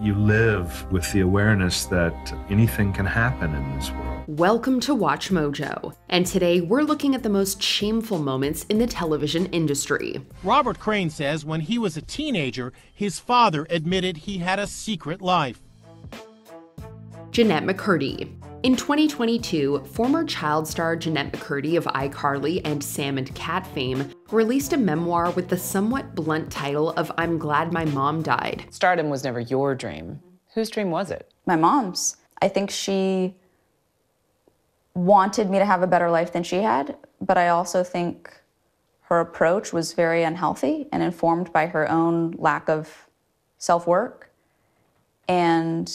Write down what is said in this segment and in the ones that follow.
You live with the awareness that anything can happen in this world. Welcome to Watch Mojo, and today we're looking at the most shameful moments in the television industry. Robert Crane says when he was a teenager, his father admitted he had a secret life. Jennette McCurdy. In 2022, former child star Jennette McCurdy of iCarly and Sam and Cat fame released a memoir with the somewhat blunt title of I'm Glad My Mom Died. Stardom was never your dream. Whose dream was it? My mom's. I think she wanted me to have a better life than she had, but I also think her approach was very unhealthy and informed by her own lack of self-work. And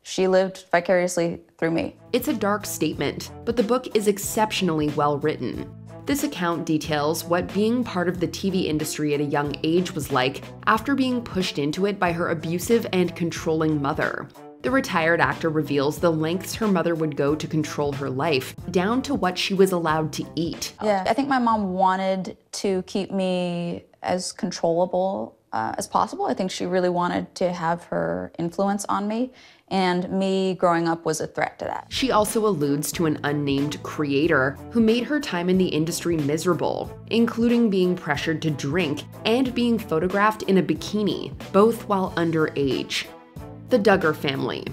she lived vicariously through me. It's a dark statement, but the book is exceptionally well written. This account details what being part of the TV industry at a young age was like after being pushed into it by her abusive and controlling mother. The retired actor reveals the lengths her mother would go to control her life, down to what she was allowed to eat. Yeah, I think my mom wanted to keep me as controllable as possible. I think she really wanted to have her influence on me, and me growing up was a threat to that. She also alludes to an unnamed creator who made her time in the industry miserable, including being pressured to drink and being photographed in a bikini, both while underage. The Duggar Family.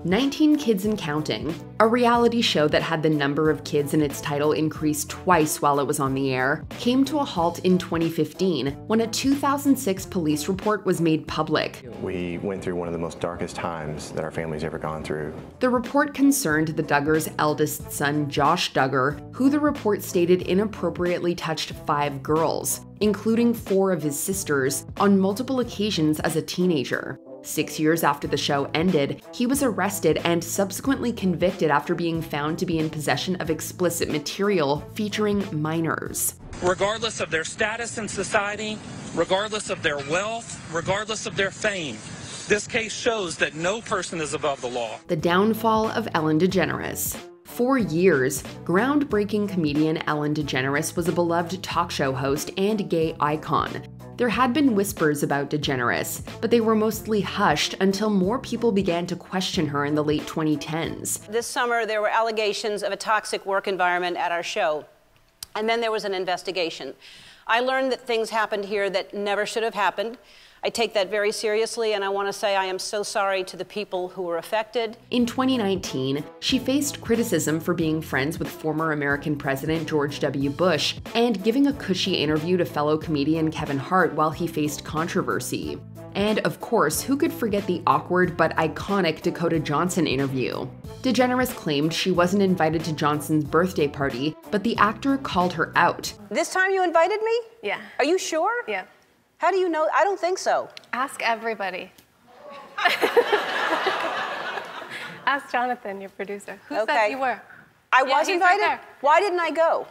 19 Kids and Counting, a reality show that had the number of kids in its title increase twice while it was on the air, came to a halt in 2015 when a 2006 police report was made public. We went through one of the most darkest times that our family's ever gone through. The report concerned the Duggars' eldest son, Josh Duggar, who the report stated inappropriately touched 5 girls, including 4 of his sisters, on multiple occasions as a teenager. 6 years after the show ended, he was arrested and subsequently convicted after being found to be in possession of explicit material featuring minors. Regardless of their status in society, regardless of their wealth, regardless of their fame, this case shows that no person is above the law. The downfall of Ellen DeGeneres. For years, groundbreaking comedian Ellen DeGeneres was a beloved talk show host and gay icon. There had been whispers about DeGeneres, but they were mostly hushed until more people began to question her in the late 2010s. This summer, there were allegations of a toxic work environment at our show, and then there was an investigation. I learned that things happened here that never should have happened. I take that very seriously, and I want to say I am so sorry to the people who were affected. In 2019, she faced criticism for being friends with former American President George W. Bush and giving a cushy interview to fellow comedian Kevin Hart while he faced controversy. And of course, who could forget the awkward but iconic Dakota Johnson interview? DeGeneres claimed she wasn't invited to Johnson's birthday party, but the actor called her out. This time you invited me? Yeah. Are you sure? Yeah. How do you know? I don't think so. Ask everybody. Ask Jonathan, your producer. Who said you were? I was invited? Right. Why didn't I go?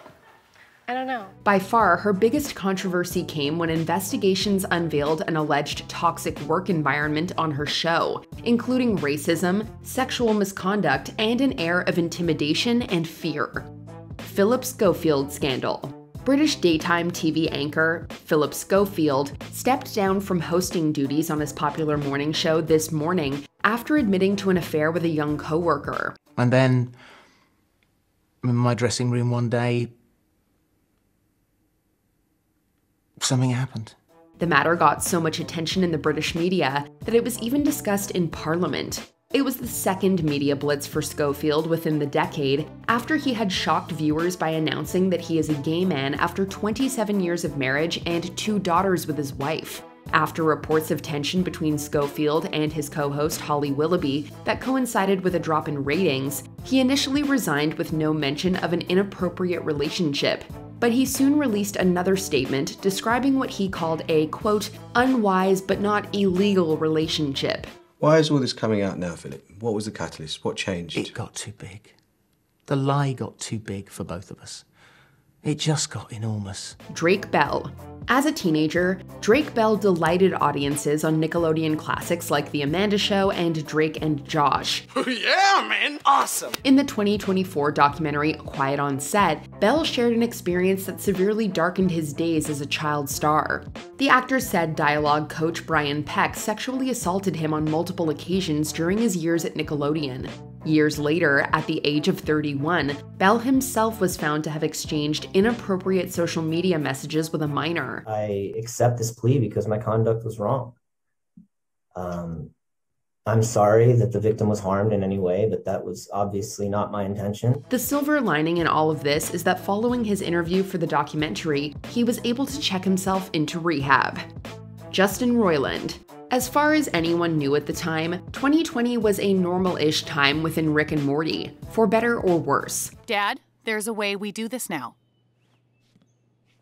I don't know. By far, her biggest controversy came when investigations unveiled an alleged toxic work environment on her show, including racism, sexual misconduct, and an air of intimidation and fear. Philip Schofield scandal. British daytime TV anchor Philip Schofield stepped down from hosting duties on his popular morning show This Morning after admitting to an affair with a young co-worker. And then, in my dressing room one day, something happened. The matter got so much attention in the British media that it was even discussed in Parliament. It was the second media blitz for Schofield within the decade, after he had shocked viewers by announcing that he is a gay man after 27 years of marriage and 2 daughters with his wife. After reports of tension between Schofield and his co-host Holly Willoughby that coincided with a drop in ratings, he initially resigned with no mention of an inappropriate relationship. But he soon released another statement describing what he called a, quote, unwise but not illegal relationship. Why is all this coming out now, Philip? What was the catalyst? What changed? It got too big. The lie got too big for both of us. It just got enormous. Drake Bell. As a teenager, Drake Bell delighted audiences on Nickelodeon classics like The Amanda Show and Drake and Josh. Yeah, man! Awesome! In the 2024 documentary Quiet on Set, Bell shared an experience that severely darkened his days as a child star. The actor said dialogue coach Brian Peck sexually assaulted him on multiple occasions during his years at Nickelodeon. Years later, at the age of 31, Bell himself was found to have exchanged inappropriate social media messages with a minor. I accept this plea because my conduct was wrong. I'm sorry that the victim was harmed in any way, but that was obviously not my intention. The silver lining in all of this is that following his interview for the documentary, he was able to check himself into rehab. Justin Roiland. As far as anyone knew at the time, 2020 was a normal-ish time within Rick and Morty, for better or worse. Dad, there's a way we do this now.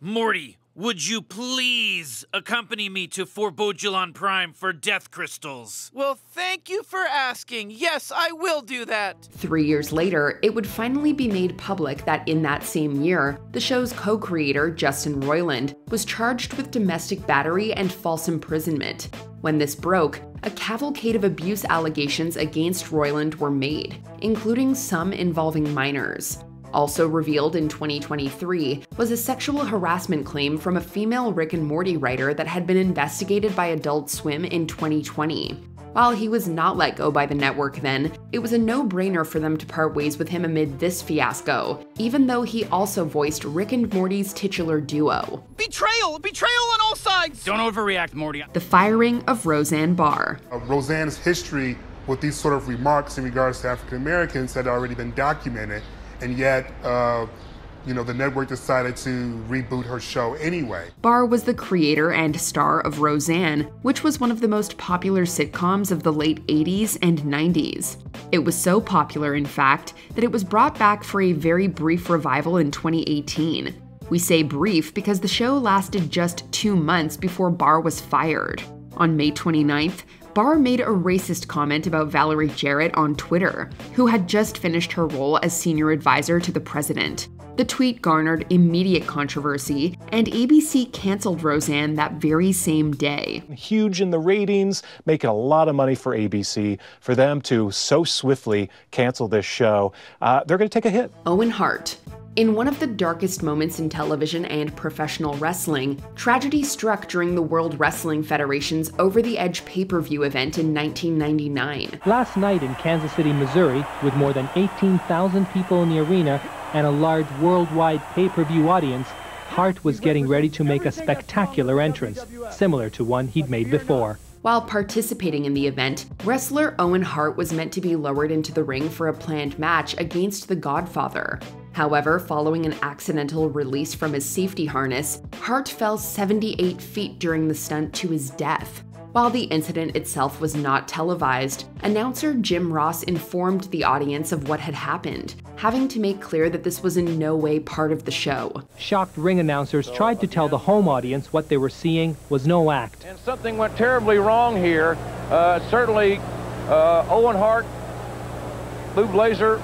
Morty, would you please accompany me to Forbodulon Prime for death crystals? Well, thank you for asking. Yes, I will do that. 3 years later, it would finally be made public that in that same year, the show's co-creator, Justin Roiland, was charged with domestic battery and false imprisonment. When this broke, a cavalcade of abuse allegations against Roiland were made, including some involving minors. Also revealed in 2023 was a sexual harassment claim from a female Rick and Morty writer that had been investigated by Adult Swim in 2020. While he was not let go by the network then, it was a no-brainer for them to part ways with him amid this fiasco, even though he also voiced Rick and Morty's titular duo. Betrayal! Betrayal on all sides! Don't overreact, Morty. The firing of Roseanne Barr. Roseanne's history with these sort of remarks in regards to African Americans had already been documented, and yet, the network decided to reboot her show anyway. Barr was the creator and star of Roseanne, which was one of the most popular sitcoms of the late 80s and 90s. It was so popular, in fact, that it was brought back for a very brief revival in 2018. We say brief because the show lasted just 2 months before Barr was fired. On May 29th, Barr made a racist comment about Valerie Jarrett on Twitter, who had just finished her role as senior advisor to the president. The tweet garnered immediate controversy, and ABC canceled Roseanne that very same day. Huge in the ratings, making a lot of money for ABC. For them to so swiftly cancel this show, they're going to take a hit. Owen Hart. In one of the darkest moments in television and professional wrestling, tragedy struck during the World Wrestling Federation's Over the Edge pay-per-view event in 1999. Last night in Kansas City, Missouri, with more than 18,000 people in the arena and a large worldwide pay-per-view audience, Hart was getting ready to make a spectacular entrance, similar to one he'd made before. While participating in the event, wrestler Owen Hart was meant to be lowered into the ring for a planned match against The Godfather. However, following an accidental release from his safety harness, Hart fell 78 feet during the stunt to his death. While the incident itself was not televised, announcer Jim Ross informed the audience of what had happened, having to make clear that this was in no way part of the show. Shocked ring announcers tried to tell the home audience what they were seeing was no act. And something went terribly wrong here. Certainly, Owen Hart, Blue Blazer,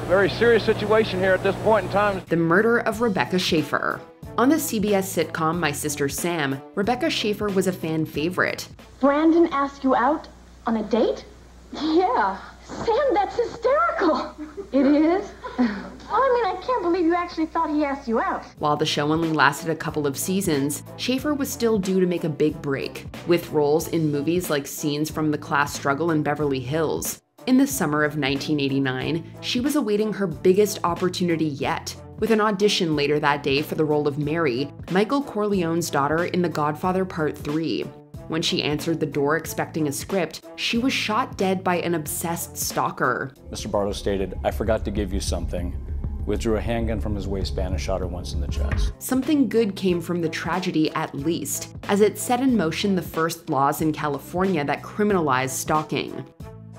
very serious situation here at this point in time. The murder of Rebecca Schaefer. On the CBS sitcom My Sister Sam, Rebecca Schaefer was a fan favorite. Brandon asked you out on a date? Yeah. Sam, that's hysterical. It is? I can't believe you actually thought he asked you out. While the show only lasted a couple of seasons, Schaefer was still due to make a big break, with roles in movies like Scenes from the Class Struggle in Beverly Hills. In the summer of 1989, she was awaiting her biggest opportunity yet, with an audition later that day for the role of Mary, Michael Corleone's daughter in The Godfather Part 3. When she answered the door expecting a script, she was shot dead by an obsessed stalker. Mr. Barlow stated, "I forgot to give you something," withdrew a handgun from his waistband and shot her once in the chest. Something good came from the tragedy at least, as it set in motion the first laws in California that criminalized stalking.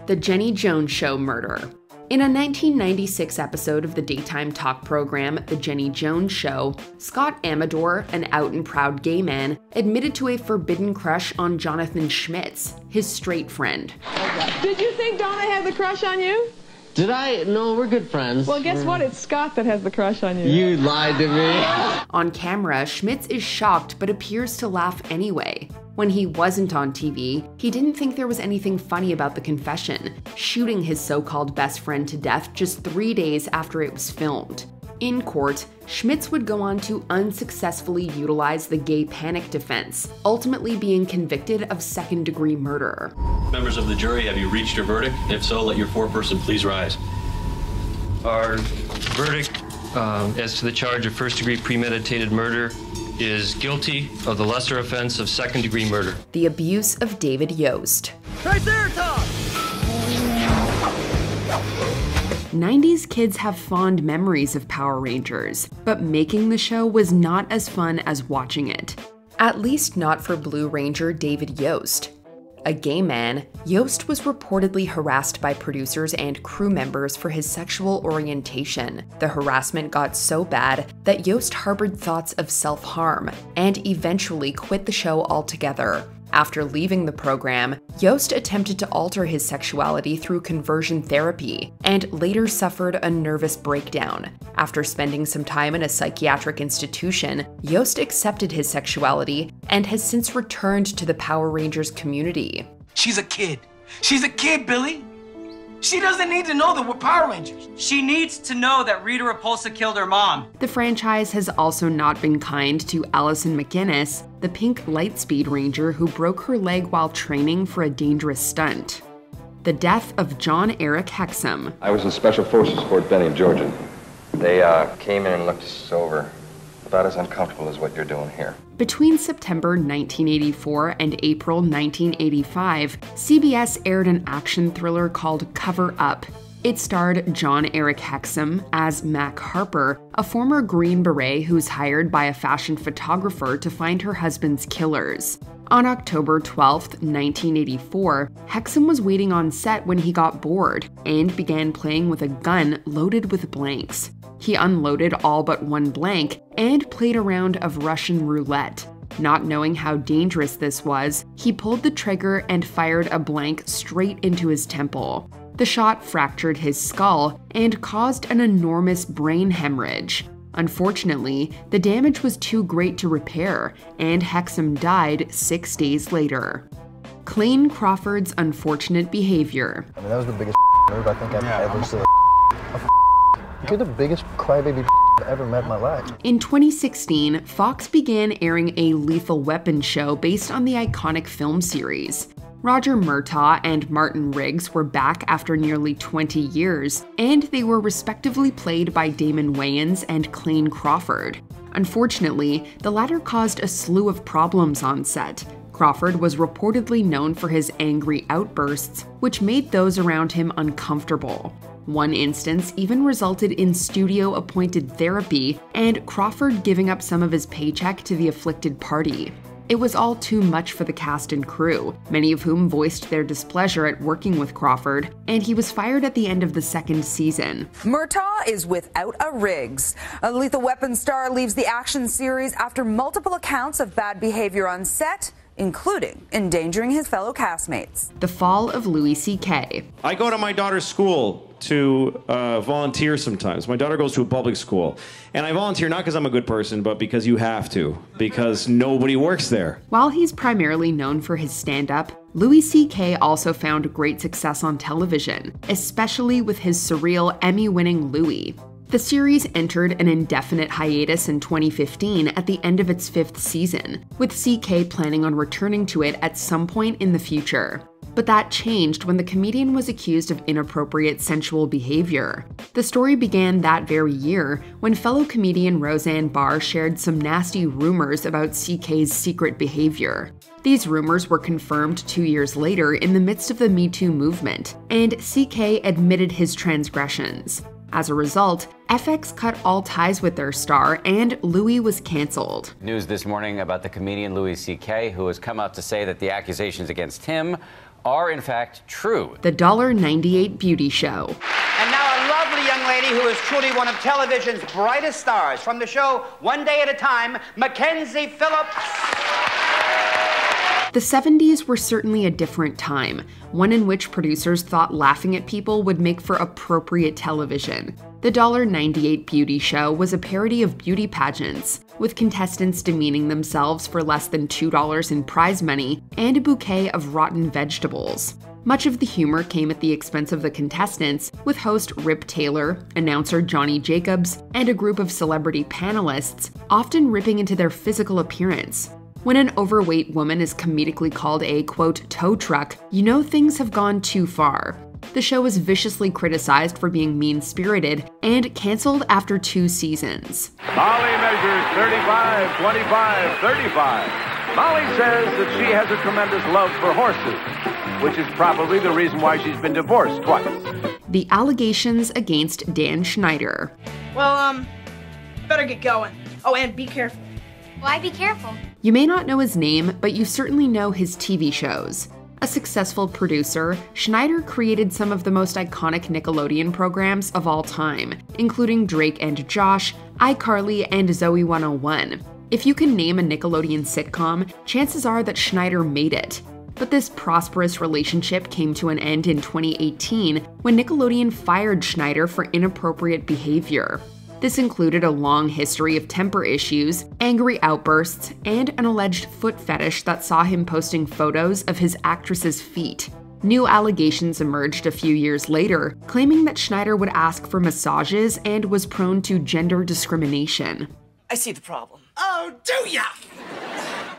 The Jenny Jones Show murder. In a 1996 episode of the daytime talk program The Jenny Jones Show, Scott Amador, an out and proud gay man, admitted to a forbidden crush on Jonathan Schmitz, his straight friend. Did you think Donna had the crush on you? Did I? No, we're good friends. Well, guess what? It's Scott that has the crush on you. You lied to me. On camera, Schmitz is shocked but appears to laugh anyway. When he wasn't on TV, he didn't think there was anything funny about the confession, shooting his so-called best friend to death just 3 days after it was filmed. In court, Schmitz would go on to unsuccessfully utilize the gay panic defense, ultimately being convicted of second-degree murder. Members of the jury, have you reached your verdict? If so, let your foreperson please rise. Our verdict as to the charge of first-degree premeditated murder is guilty of the lesser offense of second-degree murder. The abuse of David Yost. Triceratops! 90s kids have fond memories of Power Rangers, but making the show was not as fun as watching it. At least not for Blue Ranger David Yost. A gay man, Yost was reportedly harassed by producers and crew members for his sexual orientation. The harassment got so bad that Yost harbored thoughts of self-harm and eventually quit the show altogether. After leaving the program, Yost attempted to alter his sexuality through conversion therapy and later suffered a nervous breakdown. After spending some time in a psychiatric institution, Yost accepted his sexuality and has since returned to the Power Rangers community. She's a kid. She's a kid, Billy. She doesn't need to know that we're Power Rangers. She needs to know that Rita Repulsa killed her mom. The franchise has also not been kind to Allison McGinnis, the pink Lightspeed Ranger who broke her leg while training for a dangerous stunt. The death of John Eric Hexum. I was in Special Forces Fort Benning, Georgia. They came in and looked us over. About as uncomfortable as what you're doing here. Between September 1984 and April 1985, CBS aired an action thriller called Cover Up. It starred John Eric Hexum as Mac Harper, a former Green Beret who's hired by a fashion photographer to find her husband's killers. On October 12, 1984, Hexum was waiting on set when he got bored and began playing with a gun loaded with blanks. He unloaded all but one blank and played a round of Russian roulette. Not knowing how dangerous this was, he pulled the trigger and fired a blank straight into his temple. The shot fractured his skull and caused an enormous brain hemorrhage. Unfortunately, the damage was too great to repair, and Hexum died 6 days later. Clayne Crawford's unfortunate behavior. I mean, that was the biggest move I think I've ever seen. You're the biggest crybaby I've ever met in my life. In 2016, Fox began airing a Lethal Weapon show based on the iconic film series. Roger Murtaugh and Martin Riggs were back after nearly 20 years, and they were respectively played by Damon Wayans and Clayne Crawford. Unfortunately, the latter caused a slew of problems on set. Crawford was reportedly known for his angry outbursts, which made those around him uncomfortable. One instance even resulted in studio-appointed therapy and Crawford giving up some of his paycheck to the afflicted party. It was all too much for the cast and crew, many of whom voiced their displeasure at working with Crawford, and he was fired at the end of the second season. Murtaugh is without a Riggs. A Lethal Weapon star leaves the action series after multiple accounts of bad behavior on set, including endangering his fellow castmates. The fall of Louis C.K. I go to my daughter's school to volunteer sometimes. My daughter goes to a public school. And I volunteer not because I'm a good person, but because you have to. Because nobody works there. While he's primarily known for his stand-up, Louis C.K. also found great success on television, especially with his surreal Emmy-winning Louie. The series entered an indefinite hiatus in 2015 at the end of its 5th season, with CK planning on returning to it at some point in the future. But that changed when the comedian was accused of inappropriate sensual behavior. The story began that very year when fellow comedian Roseanne Barr shared some nasty rumors about CK's secret behavior. These rumors were confirmed 2 years later in the midst of the Me Too movement, and CK admitted his transgressions. As a result, FX cut all ties with their star, and Louie was canceled. News this morning about the comedian Louis C.K., who has come out to say that the accusations against him are in fact true. The $1.98 Beauty Show. And now a lovely young lady who is truly one of television's brightest stars. From the show One Day at a Time, Mackenzie Phillips. The 70s were certainly a different time, one in which producers thought laughing at people would make for appropriate television. The $1.98 beauty show was a parody of beauty pageants, with contestants demeaning themselves for less than $2 in prize money and a bouquet of rotten vegetables. Much of the humor came at the expense of the contestants, with host Rip Taylor, announcer Johnny Jacobs, and a group of celebrity panelists often ripping into their physical appearance. When an overweight woman is comedically called a, quote, tow truck, you know things have gone too far. The show was viciously criticized for being mean-spirited and canceled after 2 seasons. Molly measures 35, 25, 35. Molly says that she has a tremendous love for horses, which is probably the reason why she's been divorced twice. The allegations against Dan Schneider. Well, better get going. Oh, and be careful. Why be careful? You may not know his name, but you certainly know his TV shows. A successful producer, Schneider created some of the most iconic Nickelodeon programs of all time, including Drake and Josh, iCarly, and Zoe 101. If you can name a Nickelodeon sitcom, chances are that Schneider made it. But this prosperous relationship came to an end in 2018 when Nickelodeon fired Schneider for inappropriate behavior. This included a long history of temper issues, angry outbursts, and an alleged foot fetish that saw him posting photos of his actress's feet. New allegations emerged a few years later, claiming that Schneider would ask for massages and was prone to gender discrimination. I see the problem. Oh, do ya?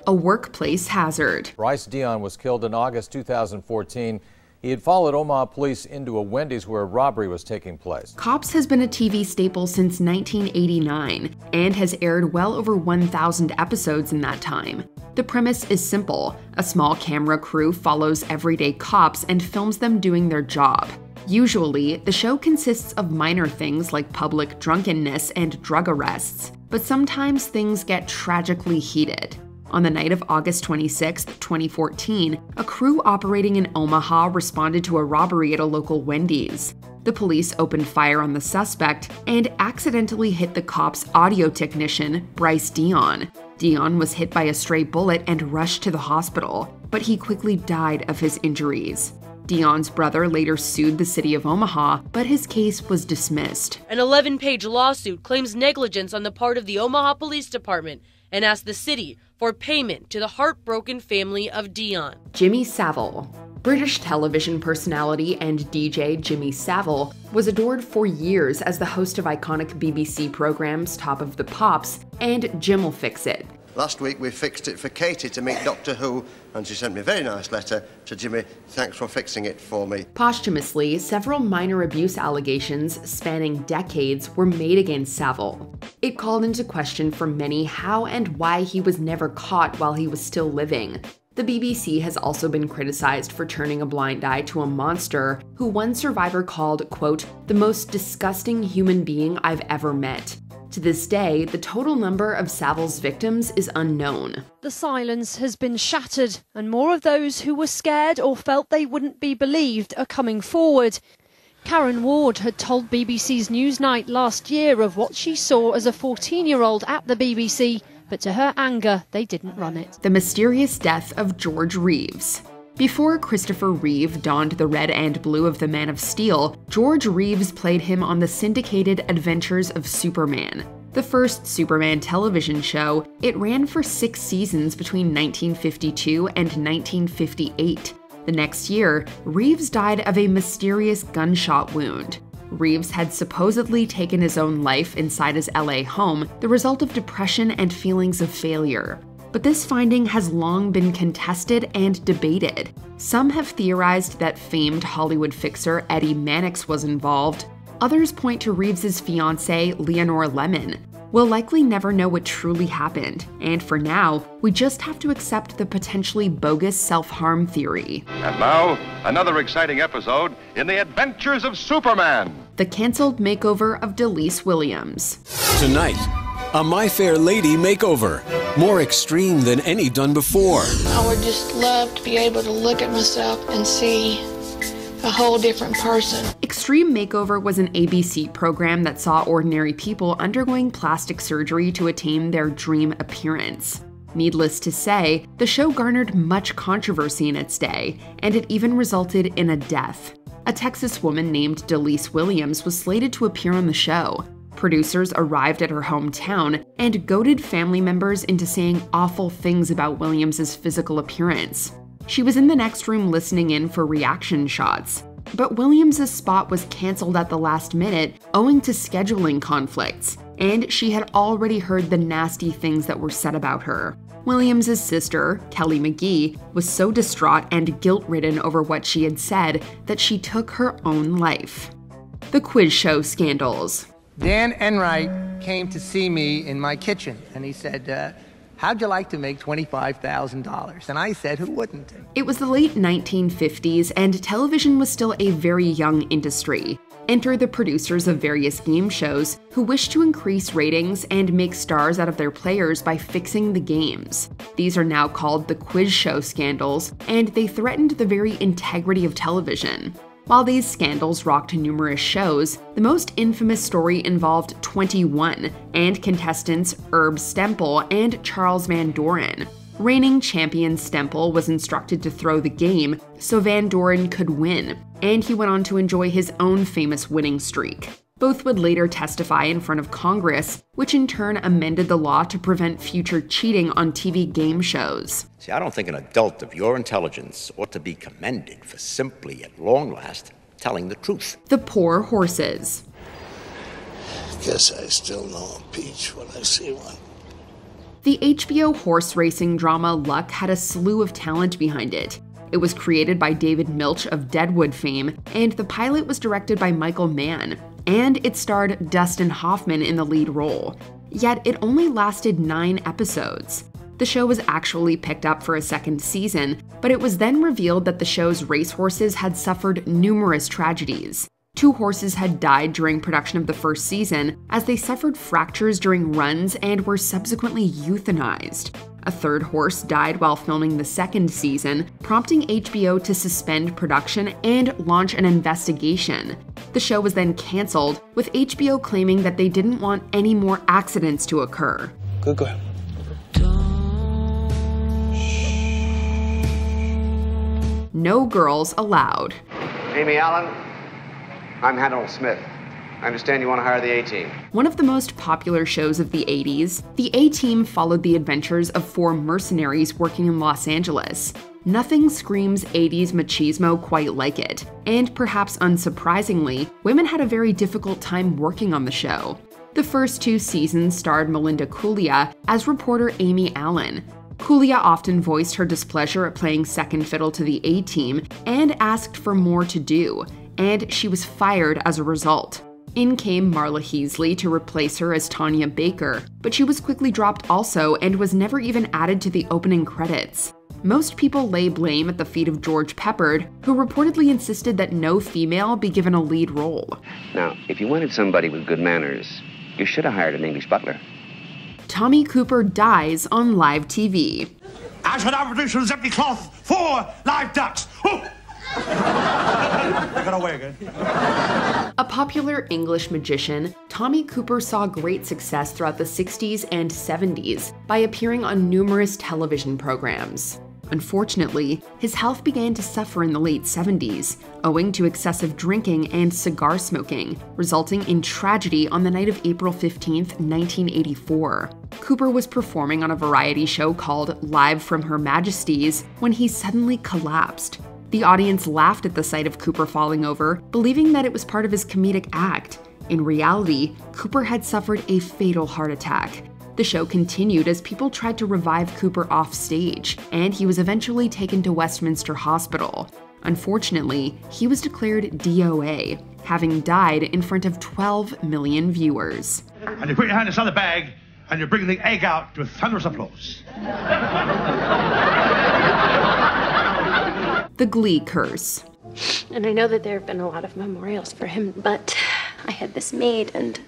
A workplace hazard. Bryce Dion was killed in August 2014. He had followed Omaha police into a Wendy's where a robbery was taking place. Cops has been a TV staple since 1989 and has aired well over 1,000 episodes in that time. The premise is simple. A small camera crew follows everyday cops and films them doing their job. Usually, the show consists of minor things like public drunkenness and drug arrests, but sometimes things get tragically heated. On the night of August 26, 2014, a crew operating in Omaha responded to a robbery at a local Wendy's. The police opened fire on the suspect and accidentally hit the cop's audio technician, Bryce Dion. Dion was hit by a stray bullet and rushed to the hospital, but he quickly died of his injuries. Dion's brother later sued the city of Omaha, but his case was dismissed. An 11-page lawsuit claims negligence on the part of the Omaha Police Department and asked the city for payment to the heartbroken family of Dion. Jimmy Savile. British television personality and DJ Jimmy Savile was adored for years as the host of iconic BBC programs Top of the Pops and Jim'll Fix It. Last week we fixed it for Katie to meet Doctor Who, and she sent me a very nice letter to Jimmy. Thanks for fixing it for me. Posthumously, several minor abuse allegations spanning decades were made against Savile. It called into question for many how and why he was never caught while he was still living. The BBC has also been criticized for turning a blind eye to a monster who one survivor called, quote, the most disgusting human being I've ever met. To this day, the total number of Savile's victims is unknown. The silence has been shattered, and more of those who were scared or felt they wouldn't be believed are coming forward. Karen Ward had told BBC's Newsnight last year of what she saw as a 14-year-old at the BBC, but to her anger, they didn't run it. The mysterious death of George Reeves. Before Christopher Reeve donned the red and blue of the Man of Steel, George Reeves played him on the syndicated Adventures of Superman. The first Superman television show, it ran for 6 seasons between 1952 and 1958. The next year, Reeves died of a mysterious gunshot wound. Reeves had supposedly taken his own life inside his LA home, the result of depression and feelings of failure. But this finding has long been contested and debated. Some have theorized that famed Hollywood fixer Eddie Mannix was involved. Others point to Reeves's fiancée, Leonore Lemon. We'll likely never know what truly happened, and for now, we just have to accept the potentially bogus self-harm theory. And now, another exciting episode in the Adventures of Superman. The canceled makeover of Delise Williams. Tonight, a My Fair Lady makeover. More extreme than any done before. I would just love to be able to look at myself and see a whole different person. Extreme Makeover was an ABC program that saw ordinary people undergoing plastic surgery to attain their dream appearance. Needless to say, the show garnered much controversy in its day, and it even resulted in a death. A Texas woman named Delise Williams was slated to appear on the show. Producers arrived at her hometown and goaded family members into saying awful things about Williams's physical appearance. She was in the next room listening in for reaction shots. But Williams's spot was canceled at the last minute owing to scheduling conflicts, and she had already heard the nasty things that were said about her. Williams's sister, Kelly McGee, was so distraught and guilt-ridden over what she had said that she took her own life. The quiz show scandals. Dan Enright came to see me in my kitchen, and he said, how'd you like to make $25,000? And I said, who wouldn't? It was the late 1950s, and television was still a very young industry. Enter the producers of various game shows who wished to increase ratings and make stars out of their players by fixing the games. These are now called the quiz show scandals, and they threatened the very integrity of television. While these scandals rocked numerous shows, the most infamous story involved 21 and contestants Herb Stempel and Charles Van Doren. Reigning champion Stempel was instructed to throw the game so Van Doren could win, and he went on to enjoy his own famous winning streak. Both would later testify in front of Congress, which in turn amended the law to prevent future cheating on TV game shows. See, I don't think an adult of your intelligence ought to be commended for simply, at long last, telling the truth. The Poor Horses. Guess I still know a peach when I see one. The HBO horse racing drama Luck had a slew of talent behind it. It was created by David Milch of Deadwood fame, and the pilot was directed by Michael Mann, and it starred Dustin Hoffman in the lead role. Yet it only lasted 9 episodes. The show was actually picked up for a second season, but it was then revealed that the show's racehorses had suffered numerous tragedies. 2 horses had died during production of the first season as they suffered fractures during runs and were subsequently euthanized. A 3rd horse died while filming the second season, prompting HBO to suspend production and launch an investigation. The show was then canceled, with HBO claiming that they didn't want any more accidents to occur. Good girl. No girls allowed. Amy Allen, I'm Harold Smith. I understand you want to hire the A-Team. One of the most popular shows of the 80s, the A-Team followed the adventures of 4 mercenaries working in Los Angeles. Nothing screams 80s machismo quite like it, and perhaps unsurprisingly, women had a very difficult time working on the show. The first 2 seasons starred Melinda Kulia as reporter Amy Allen. Kulia often voiced her displeasure at playing second fiddle to the A-Team and asked for more to do, and she was fired as a result. In came Marla Heasley to replace her as Tanya Baker, but she was quickly dropped also and was never even added to the opening credits. Most people lay blame at the feet of George Peppard, who reportedly insisted that no female be given a lead role. Now, if you wanted somebody with good manners, you should have hired an English butler. Tommy Cooper dies on live TV. I should have produced an empty cloth for live ducks. A popular English magician, Tommy Cooper saw great success throughout the 60s and 70s by appearing on numerous television programs. Unfortunately, his health began to suffer in the late 70s, owing to excessive drinking and cigar smoking, resulting in tragedy on the night of April 15, 1984. Cooper was performing on a variety show called Live from Her Majesty's when he suddenly collapsed. The audience laughed at the sight of Cooper falling over, believing that it was part of his comedic act. In reality, Cooper had suffered a fatal heart attack. The show continued as people tried to revive Cooper off stage, and he was eventually taken to Westminster Hospital. Unfortunately, he was declared DOA, having died in front of 12 million viewers. And you put your hand inside the bag, and you bring the egg out with thunderous applause. The Glee Curse. And I know that there have been a lot of memorials for him, but I had this made, and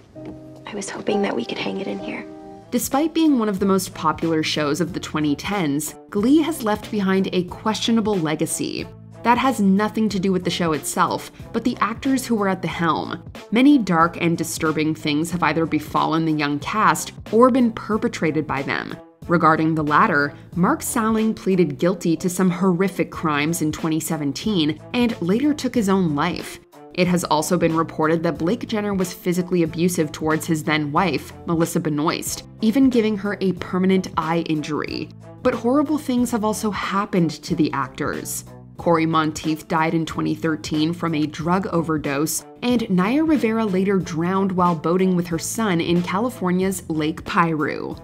I was hoping that we could hang it in here. Despite being one of the most popular shows of the 2010s, Glee has left behind a questionable legacy. That has nothing to do with the show itself, but the actors who were at the helm. Many dark and disturbing things have either befallen the young cast or been perpetrated by them. Regarding the latter, Mark Salling pleaded guilty to some horrific crimes in 2017 and later took his own life. It has also been reported that Blake Jenner was physically abusive towards his then-wife, Melissa Benoist, even giving her a permanent eye injury. But horrible things have also happened to the actors. Corey Monteith died in 2013 from a drug overdose, and Naya Rivera later drowned while boating with her son in California's Lake Piru.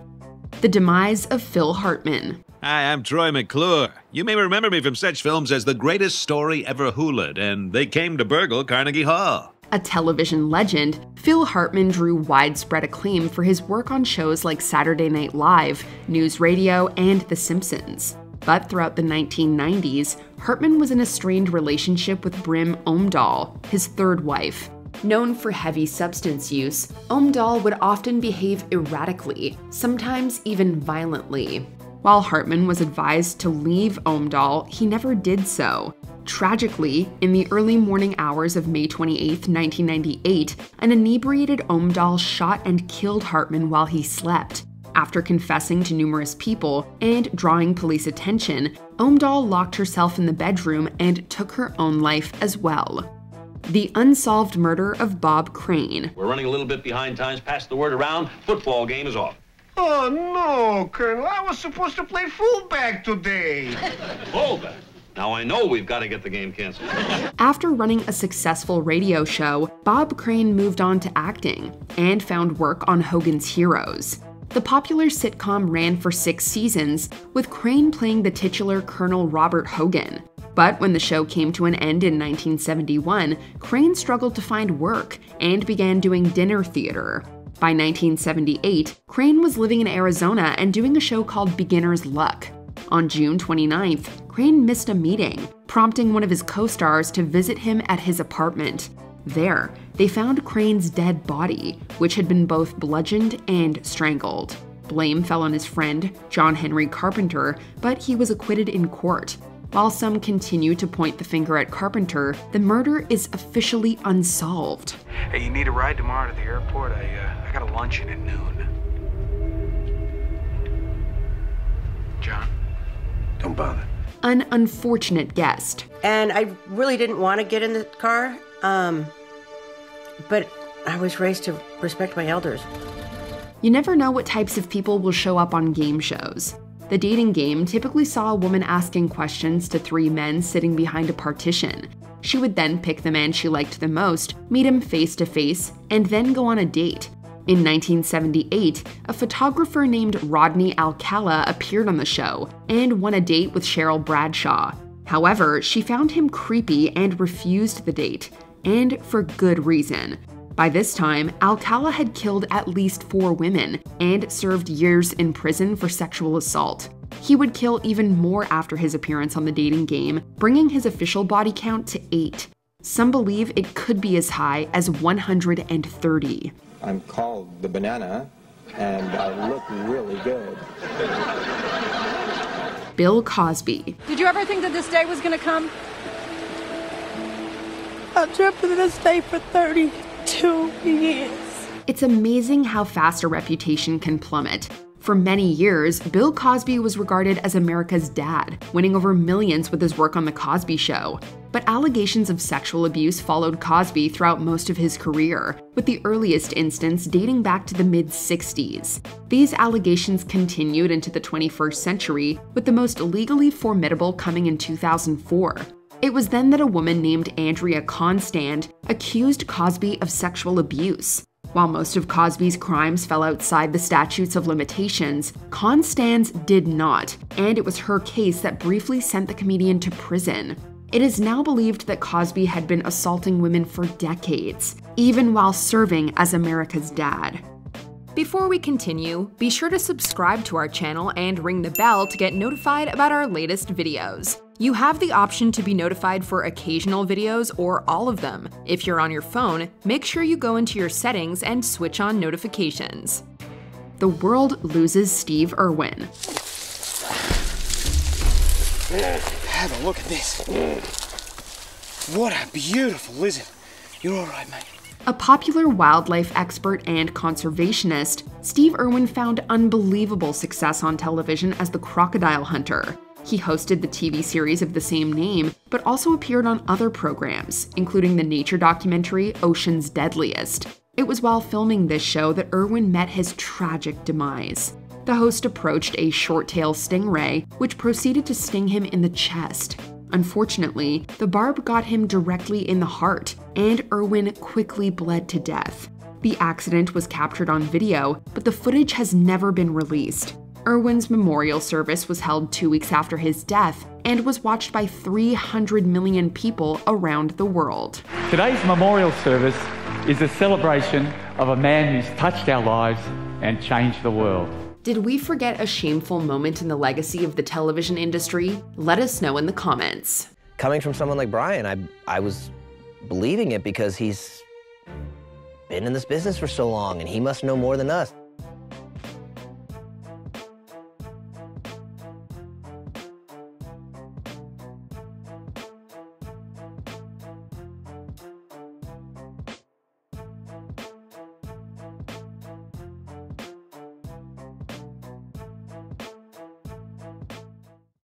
The demise of Phil Hartman. Hi, I'm Troy McClure. You may remember me from such films as The Greatest Story Ever Hoolered and They Came to Burgle Carnegie Hall. A television legend, Phil Hartman drew widespread acclaim for his work on shows like Saturday Night Live, News Radio, and The Simpsons. But throughout the 1990s, Hartman was in a strained relationship with Brim Omdahl, his third wife. Known for heavy substance use, Omdahl would often behave erratically, sometimes even violently. While Hartman was advised to leave Omdahl, he never did so. Tragically, in the early morning hours of May 28, 1998, an inebriated Omdahl shot and killed Hartman while he slept. After confessing to numerous people and drawing police attention, Omdahl locked herself in the bedroom and took her own life as well. The unsolved murder of Bob Crane. We're running a little bit behind times. Pass the word around. Football game is off. Oh, no, Colonel. I was supposed to play fullback today. Fullback? Now I know we've got to get the game canceled. After running a successful radio show, Bob Crane moved on to acting and found work on Hogan's Heroes. The popular sitcom ran for 6 seasons, with Crane playing the titular Colonel Robert Hogan. But when the show came to an end in 1971, Crane struggled to find work and began doing dinner theater. By 1978, Crane was living in Arizona and doing a show called Beginner's Luck. On June 29th, Crane missed a meeting, prompting one of his co-stars to visit him at his apartment. There, they found Crane's dead body, which had been both bludgeoned and strangled. Blame fell on his friend, John Henry Carpenter, but he was acquitted in court. While some continue to point the finger at Carpenter, the murder is officially unsolved. Hey, you need a ride tomorrow to the airport? I got a luncheon at noon. John? Don't bother. An unfortunate guest. And I really didn't want to get in the car, but I was raised to respect my elders. You never know what types of people will show up on game shows. The dating game typically saw a woman asking questions to 3 men sitting behind a partition. She would then pick the man she liked the most, meet him face to face, and then go on a date. In 1978, a photographer named Rodney Alcala appeared on the show and won a date with Cheryl Bradshaw. However, she found him creepy and refused the date, and for good reason. By this time, Alcala had killed at least 4 women and served years in prison for sexual assault. He would kill even more after his appearance on the dating game, bringing his official body count to 8. Some believe it could be as high as 130. I'm called the Banana, and I look really good. Bill Cosby. Did you ever think that this day was going to come? I've dreamt of this day for 32 years. It's amazing how fast a reputation can plummet. For many years, Bill Cosby was regarded as America's dad, winning over millions with his work on The Cosby Show. But allegations of sexual abuse followed Cosby throughout most of his career, with the earliest instance dating back to the mid-60s. These allegations continued into the 21st century, with the most legally formidable coming in 2004. It was then that a woman named Andrea Constand accused Cosby of sexual abuse. While most of Cosby's crimes fell outside the statutes of limitations, Constand's did not, and it was her case that briefly sent the comedian to prison. It is now believed that Cosby had been assaulting women for decades, even while serving as America's dad. Before we continue, be sure to subscribe to our channel and ring the bell to get notified about our latest videos. You have the option to be notified for occasional videos or all of them. If you're on your phone, make sure you go into your settings and switch on notifications. The world loses Steve Irwin. Have a look at this. What a beautiful lizard. You're all right, mate. A popular wildlife expert and conservationist, Steve Irwin found unbelievable success on television as the crocodile hunter. He hosted the TV series of the same name, but also appeared on other programs, including the nature documentary Ocean's Deadliest. It was while filming this show that Irwin met his tragic demise. The host approached a short-tailed stingray, which proceeded to sting him in the chest. Unfortunately, the barb got him directly in the heart, and Irwin quickly bled to death. The accident was captured on video, but the footage has never been released. Irwin's memorial service was held 2 weeks after his death and was watched by 300 million people around the world. Today's memorial service is a celebration of a man who's touched our lives and changed the world. Did we forget a shameful moment in the legacy of the television industry? Let us know in the comments. Coming from someone like Brian, I was believing it because he's been in this business for so long and he must know more than us.